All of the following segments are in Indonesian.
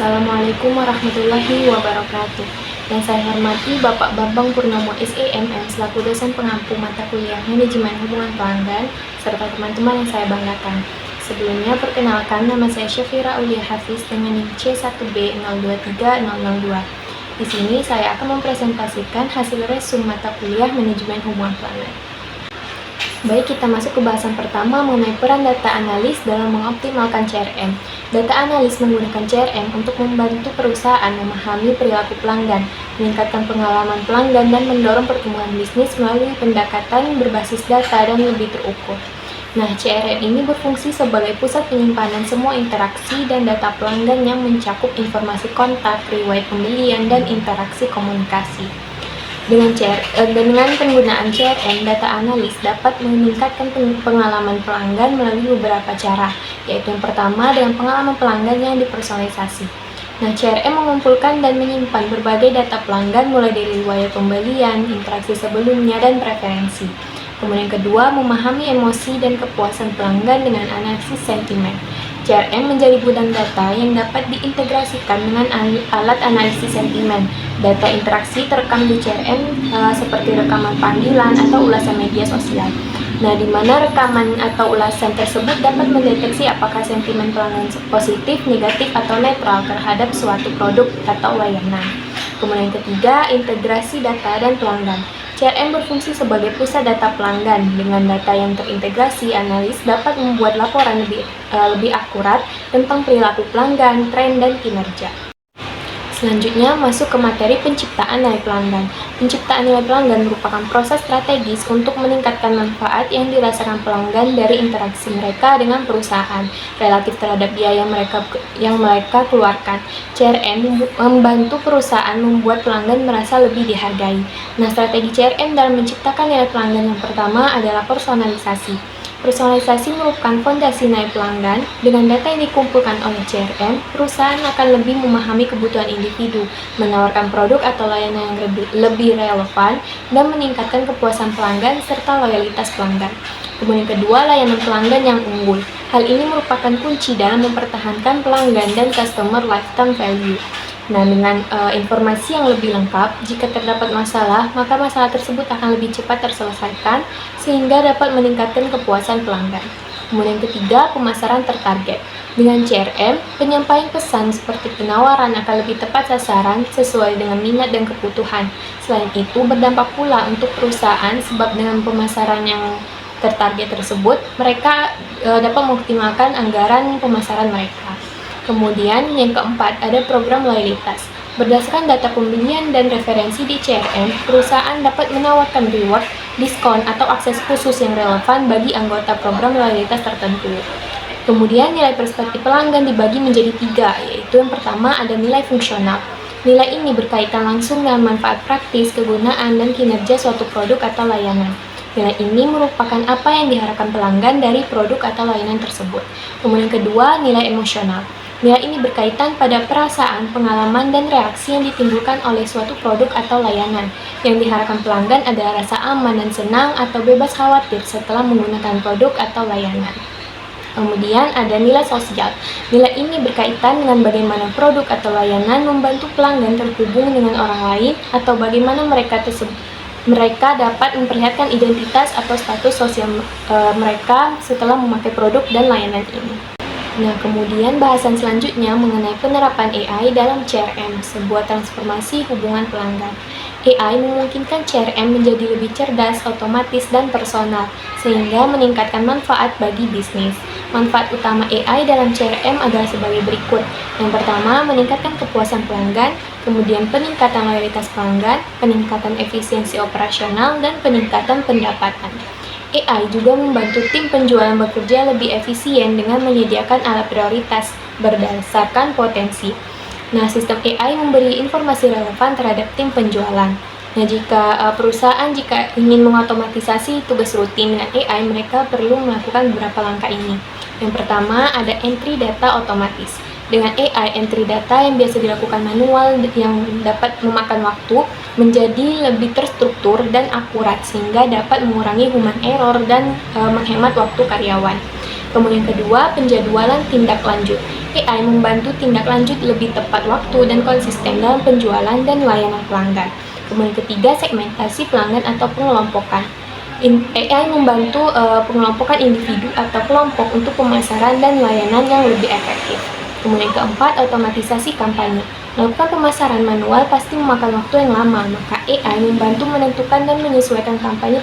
Assalamualaikum warahmatullahi wabarakatuh. Yang saya hormati Bapak Bambang Purnomo SEMM selaku dosen pengampu mata kuliah Manajemen Hubungan Pelanggan serta teman-teman yang saya banggakan. Sebelumnya perkenalkan, nama saya Syafira Aulia Hafiz dengan NIM C1B023002. Di sini saya akan mempresentasikan hasil resum mata kuliah Manajemen Hubungan Pelanggan. Baik, kita masuk ke bahasan pertama mengenai peran data analis dalam mengoptimalkan CRM. Data analis menggunakan CRM untuk membantu perusahaan memahami perilaku pelanggan, meningkatkan pengalaman pelanggan, dan mendorong pertumbuhan bisnis melalui pendekatan berbasis data dan lebih terukur. Nah, CRM ini berfungsi sebagai pusat penyimpanan semua interaksi dan data pelanggan yang mencakup informasi kontak, riwayat pembelian, dan interaksi komunikasi. Dengan penggunaan CRM, data analis dapat meningkatkan pengalaman pelanggan melalui beberapa cara, yaitu yang pertama dengan pengalaman pelanggan yang dipersonalisasi. Nah, CRM mengumpulkan dan menyimpan berbagai data pelanggan mulai dari riwayat pembelian, interaksi sebelumnya, dan preferensi. Kemudian kedua, memahami emosi dan kepuasan pelanggan dengan analisis sentimen. CRM menjadi gudang data yang dapat diintegrasikan dengan alat analisis sentimen. Data interaksi terekam di CRM seperti rekaman panggilan atau ulasan media sosial. Nah, di mana rekaman atau ulasan tersebut dapat mendeteksi apakah sentimen pelanggan positif, negatif, atau netral terhadap suatu produk atau layanan. Kemudian ketiga, integrasi data dan pelanggan. CRM berfungsi sebagai pusat data pelanggan. Dengan data yang terintegrasi, analis dapat membuat laporan lebih akurat tentang perilaku pelanggan, tren, dan kinerja. Selanjutnya, masuk ke materi penciptaan nilai pelanggan. Penciptaan nilai pelanggan merupakan proses strategis untuk meningkatkan manfaat yang dirasakan pelanggan dari interaksi mereka dengan perusahaan, relatif terhadap biaya yang mereka keluarkan. CRM membantu perusahaan membuat pelanggan merasa lebih dihargai. Nah, strategi CRM dalam menciptakan nilai pelanggan yang pertama adalah personalisasi. Personalisasi merupakan fondasi nilai pelanggan. Dengan data yang dikumpulkan oleh CRM, perusahaan akan lebih memahami kebutuhan individu, menawarkan produk atau layanan yang lebih relevan, dan meningkatkan kepuasan pelanggan serta loyalitas pelanggan. Kemudian kedua, layanan pelanggan yang unggul. Hal ini merupakan kunci dalam mempertahankan pelanggan dan customer lifetime value. Nah, dengan informasi yang lebih lengkap, jika terdapat masalah, maka masalah tersebut akan lebih cepat terselesaikan sehingga dapat meningkatkan kepuasan pelanggan. Kemudian ketiga, pemasaran tertarget. Dengan CRM, penyampaian pesan seperti penawaran akan lebih tepat sasaran sesuai dengan minat dan kebutuhan. Selain itu, berdampak pula untuk perusahaan sebab dengan pemasaran yang tertarget tersebut, mereka dapat mengoptimalkan anggaran pemasaran mereka. Kemudian yang keempat, ada program loyalitas. Berdasarkan data pembelian dan referensi di CRM, perusahaan dapat menawarkan reward, diskon, atau akses khusus yang relevan bagi anggota program loyalitas tertentu. Kemudian nilai perspektif pelanggan dibagi menjadi tiga, yaitu yang pertama ada nilai fungsional. Nilai ini berkaitan langsung dengan manfaat praktis, kegunaan, dan kinerja suatu produk atau layanan. Nilai ini merupakan apa yang diharapkan pelanggan dari produk atau layanan tersebut. Kemudian kedua, nilai emosional. Nilai ini berkaitan pada perasaan, pengalaman, dan reaksi yang ditimbulkan oleh suatu produk atau layanan. Yang diharapkan pelanggan adalah rasa aman dan senang atau bebas khawatir setelah menggunakan produk atau layanan. Kemudian ada nilai sosial. Nilai ini berkaitan dengan bagaimana produk atau layanan membantu pelanggan terhubung dengan orang lain atau bagaimana mereka dapat memperlihatkan identitas atau status sosial mereka setelah memakai produk dan layanan ini. Nah, kemudian bahasan selanjutnya mengenai penerapan AI dalam CRM, sebuah transformasi hubungan pelanggan. AI memungkinkan CRM menjadi lebih cerdas, otomatis, dan personal, sehingga meningkatkan manfaat bagi bisnis. Manfaat utama AI dalam CRM adalah sebagai berikut. Yang pertama, meningkatkan kepuasan pelanggan, kemudian peningkatan loyalitas pelanggan, peningkatan efisiensi operasional, dan peningkatan pendapatan. AI juga membantu tim penjualan bekerja lebih efisien dengan menyediakan alat prioritas berdasarkan potensi. Nah, sistem AI memberi informasi relevan terhadap tim penjualan. Nah, jika perusahaan ingin mengotomatisasi tugas rutin dengan AI, mereka perlu melakukan beberapa langkah ini. Yang pertama, ada entry data otomatis. Dengan AI, entry data yang biasa dilakukan manual yang dapat memakan waktu menjadi lebih terstruktur dan akurat sehingga dapat mengurangi human error dan menghemat waktu karyawan. Kemudian kedua, penjadwalan tindak lanjut. AI membantu tindak lanjut lebih tepat waktu dan konsisten dalam penjualan dan layanan pelanggan. Kemudian ketiga, segmentasi pelanggan atau pengelompokan. AI membantu pengelompokan individu atau kelompok untuk pemasaran dan layanan yang lebih efektif. Kemudian keempat, otomatisasi kampanye. Melakukan pemasaran manual pasti memakan waktu yang lama, maka AI membantu menentukan dan menyesuaikan kampanye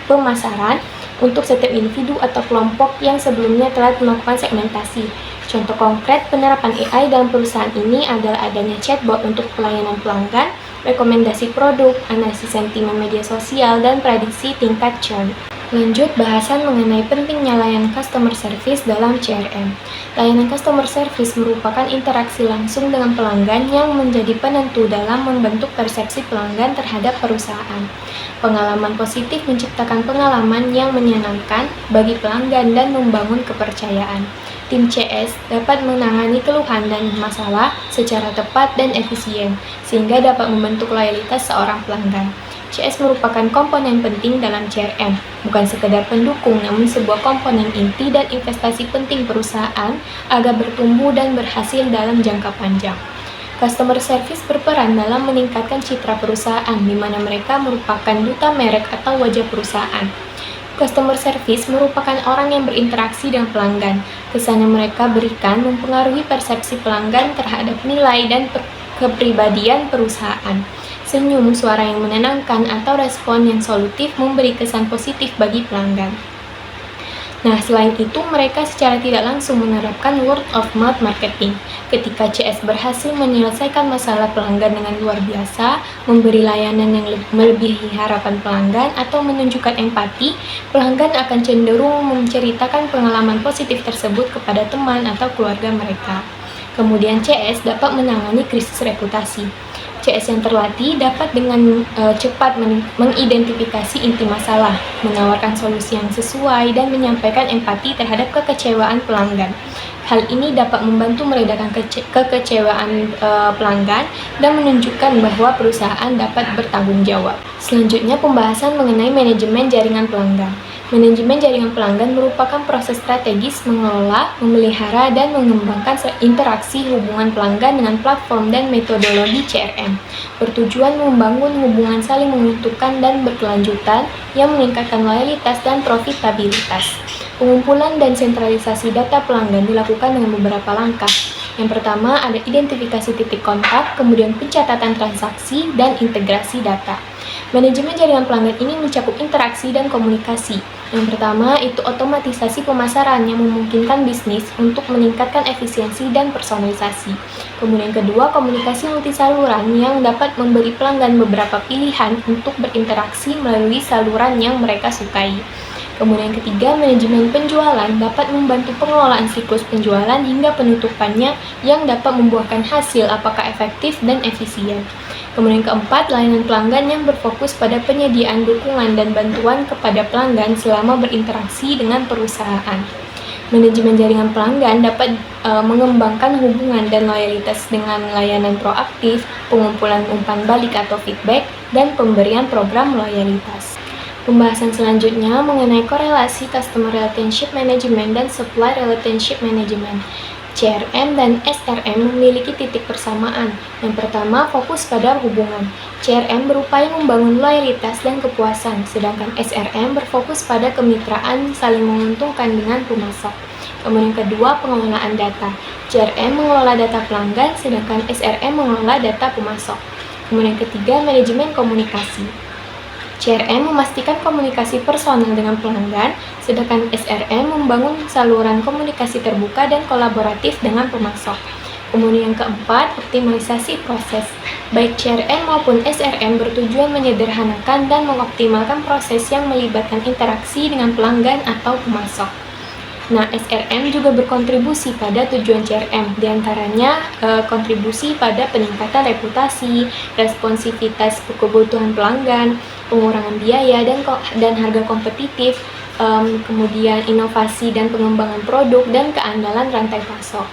pemasaran untuk setiap individu atau kelompok yang sebelumnya telah melakukan segmentasi. Contoh konkret penerapan AI dalam perusahaan ini adalah adanya chatbot untuk pelayanan pelanggan, rekomendasi produk, analisis sentimen media sosial, dan prediksi tingkat churn. Lanjut, bahasan mengenai pentingnya layanan customer service dalam CRM. Layanan customer service merupakan interaksi langsung dengan pelanggan yang menjadi penentu dalam membentuk persepsi pelanggan terhadap perusahaan. Pengalaman positif menciptakan pengalaman yang menyenangkan bagi pelanggan dan membangun kepercayaan. Tim CS dapat menangani keluhan dan masalah secara tepat dan efisien, sehingga dapat membentuk loyalitas seorang pelanggan. CS merupakan komponen penting dalam CRM, bukan sekedar pendukung, namun sebuah komponen inti dan investasi penting perusahaan agar bertumbuh dan berhasil dalam jangka panjang. Customer service berperan dalam meningkatkan citra perusahaan, di mana mereka merupakan duta merek atau wajah perusahaan. Customer service merupakan orang yang berinteraksi dengan pelanggan. Kesan yang mereka berikan mempengaruhi persepsi pelanggan terhadap nilai dan kepribadian perusahaan. Senyum, suara yang menenangkan, atau respon yang solutif memberi kesan positif bagi pelanggan. Nah, selain itu, mereka secara tidak langsung menerapkan word of mouth marketing. Ketika CS berhasil menyelesaikan masalah pelanggan dengan luar biasa, memberi layanan yang melebihi harapan pelanggan, atau menunjukkan empati, pelanggan akan cenderung menceritakan pengalaman positif tersebut kepada teman atau keluarga mereka. Kemudian CS dapat menangani krisis reputasi. CS yang terlatih dapat dengan cepat mengidentifikasi inti masalah, menawarkan solusi yang sesuai, dan menyampaikan empati terhadap kekecewaan pelanggan. Hal ini dapat membantu meredakan kekecewaan pelanggan dan menunjukkan bahwa perusahaan dapat bertanggung jawab. Selanjutnya, pembahasan mengenai manajemen jaringan pelanggan. Manajemen jaringan pelanggan merupakan proses strategis mengelola, memelihara, dan mengembangkan interaksi hubungan pelanggan dengan platform dan metodologi CRM. Bertujuan membangun hubungan saling menguntungkan dan berkelanjutan yang meningkatkan loyalitas dan profitabilitas. Pengumpulan dan sentralisasi data pelanggan dilakukan dengan beberapa langkah. Yang pertama ada identifikasi titik kontak, kemudian pencatatan transaksi, dan integrasi data. Manajemen jaringan pelanggan ini mencakup interaksi dan komunikasi. Yang pertama itu otomatisasi pemasaran yang memungkinkan bisnis untuk meningkatkan efisiensi dan personalisasi. Kemudian kedua, komunikasi multisaluran yang dapat memberi pelanggan beberapa pilihan untuk berinteraksi melalui saluran yang mereka sukai. Kemudian ketiga, manajemen penjualan dapat membantu pengelolaan siklus penjualan hingga penutupannya yang dapat membuahkan hasil apakah efektif dan efisien. Kemudian keempat, layanan pelanggan yang berfokus pada penyediaan dukungan dan bantuan kepada pelanggan selama berinteraksi dengan perusahaan. Manajemen jaringan pelanggan dapat mengembangkan hubungan dan loyalitas dengan layanan proaktif, pengumpulan umpan balik atau feedback, dan pemberian program loyalitas. Pembahasan selanjutnya mengenai korelasi Customer Relationship Management dan Supply Relationship Management. CRM dan SRM memiliki titik persamaan. Yang pertama, fokus pada hubungan. CRM berupaya membangun loyalitas dan kepuasan, sedangkan SRM berfokus pada kemitraan saling menguntungkan dengan pemasok. Kemudian kedua, pengelolaan data. CRM mengelola data pelanggan, sedangkan SRM mengelola data pemasok. Kemudian ketiga, manajemen komunikasi. CRM memastikan komunikasi personal dengan pelanggan, sedangkan SRM membangun saluran komunikasi terbuka dan kolaboratif dengan pemasok. Kemudian yang keempat, optimalisasi proses. Baik CRM maupun SRM bertujuan menyederhanakan dan mengoptimalkan proses yang melibatkan interaksi dengan pelanggan atau pemasok. Nah, SRM juga berkontribusi pada tujuan CRM, diantaranya kontribusi pada peningkatan reputasi, responsivitas kebutuhan pelanggan, pengurangan biaya dan harga kompetitif, kemudian inovasi dan pengembangan produk, dan keandalan rantai pasok.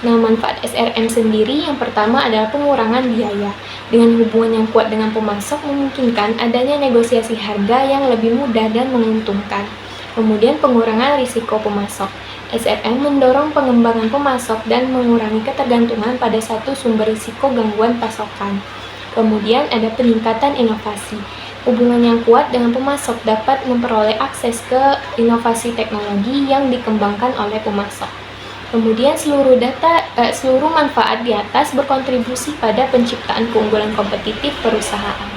Nah, manfaat SRM sendiri yang pertama adalah pengurangan biaya. Dengan hubungan yang kuat dengan pemasok memungkinkan adanya negosiasi harga yang lebih mudah dan menguntungkan. Kemudian pengurangan risiko pemasok. SRM mendorong pengembangan pemasok dan mengurangi ketergantungan pada satu sumber risiko gangguan pasokan. Kemudian ada peningkatan inovasi. Hubungan yang kuat dengan pemasok dapat memperoleh akses ke inovasi teknologi yang dikembangkan oleh pemasok. Kemudian seluruh manfaat di atas berkontribusi pada penciptaan keunggulan kompetitif perusahaan.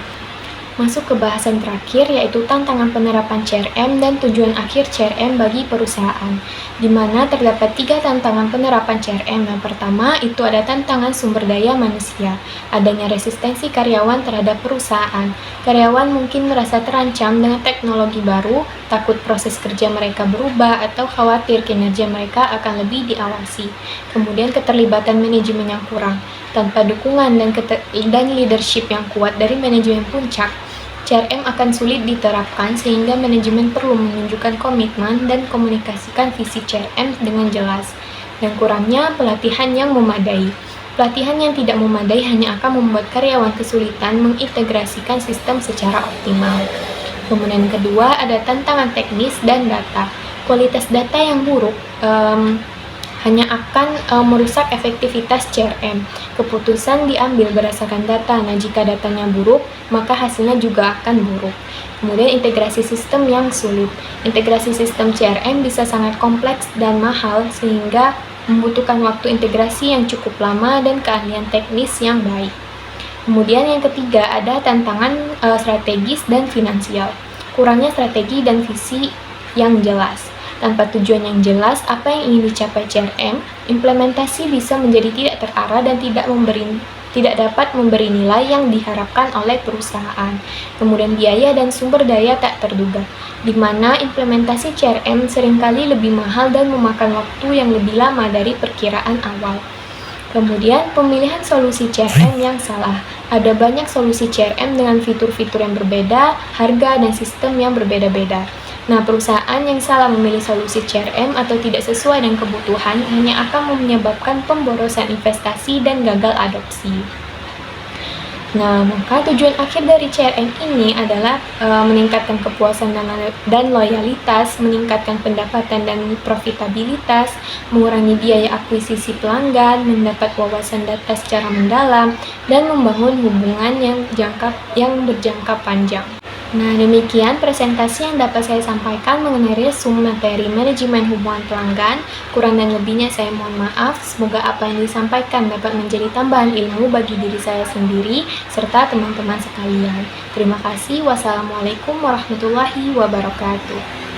Masuk ke bahasan terakhir yaitu tantangan penerapan CRM dan tujuan akhir CRM bagi perusahaan, di mana terdapat 3 tantangan penerapan CRM. Yang pertama itu ada tantangan sumber daya manusia, adanya resistensi karyawan terhadap perusahaan. Karyawan mungkin merasa terancam dengan teknologi baru, takut proses kerja mereka berubah, atau khawatir kinerja mereka akan lebih diawasi. Kemudian keterlibatan manajemen yang kurang. Tanpa dukungan dan leadership yang kuat dari manajemen puncak, CRM akan sulit diterapkan sehingga manajemen perlu menunjukkan komitmen dan komunikasikan visi CRM dengan jelas. Dan kurangnya pelatihan yang memadai. Pelatihan yang tidak memadai hanya akan membuat karyawan kesulitan mengintegrasikan sistem secara optimal. Kemudian kedua ada tantangan teknis dan data. Kualitas data yang buruk hanya akan merusak efektivitas CRM. Keputusan diambil berdasarkan data. Nah, jika datanya buruk, maka hasilnya juga akan buruk. Kemudian integrasi sistem yang sulit. Integrasi sistem CRM bisa sangat kompleks dan mahal sehingga membutuhkan waktu integrasi yang cukup lama dan keahlian teknis yang baik. Kemudian yang ketiga ada tantangan strategis dan finansial. Kurangnya strategi dan visi yang jelas. Tanpa tujuan yang jelas apa yang ingin dicapai CRM, implementasi bisa menjadi tidak terarah dan tidak dapat memberi nilai yang diharapkan oleh perusahaan. Kemudian biaya dan sumber daya tak terduga, di mana implementasi CRM seringkali lebih mahal dan memakan waktu yang lebih lama dari perkiraan awal. Kemudian pemilihan solusi CRM yang salah. Ada banyak solusi CRM dengan fitur-fitur yang berbeda, harga dan sistem yang berbeda-beda. Nah, perusahaan yang salah memilih solusi CRM atau tidak sesuai dengan kebutuhan hanya akan menyebabkan pemborosan investasi dan gagal adopsi. Nah, maka tujuan akhir dari CRM ini adalah meningkatkan kepuasan dan loyalitas, meningkatkan pendapatan dan profitabilitas, mengurangi biaya akuisisi pelanggan, mendapat wawasan data secara mendalam, dan membangun hubungan yang berjangka panjang. Nah, demikian presentasi yang dapat saya sampaikan mengenai resume materi manajemen hubungan pelanggan. Kurang dan lebihnya saya mohon maaf. Semoga apa yang disampaikan dapat menjadi tambahan ilmu bagi diri saya sendiri serta teman-teman sekalian. Terima kasih. Wassalamualaikum warahmatullahi wabarakatuh.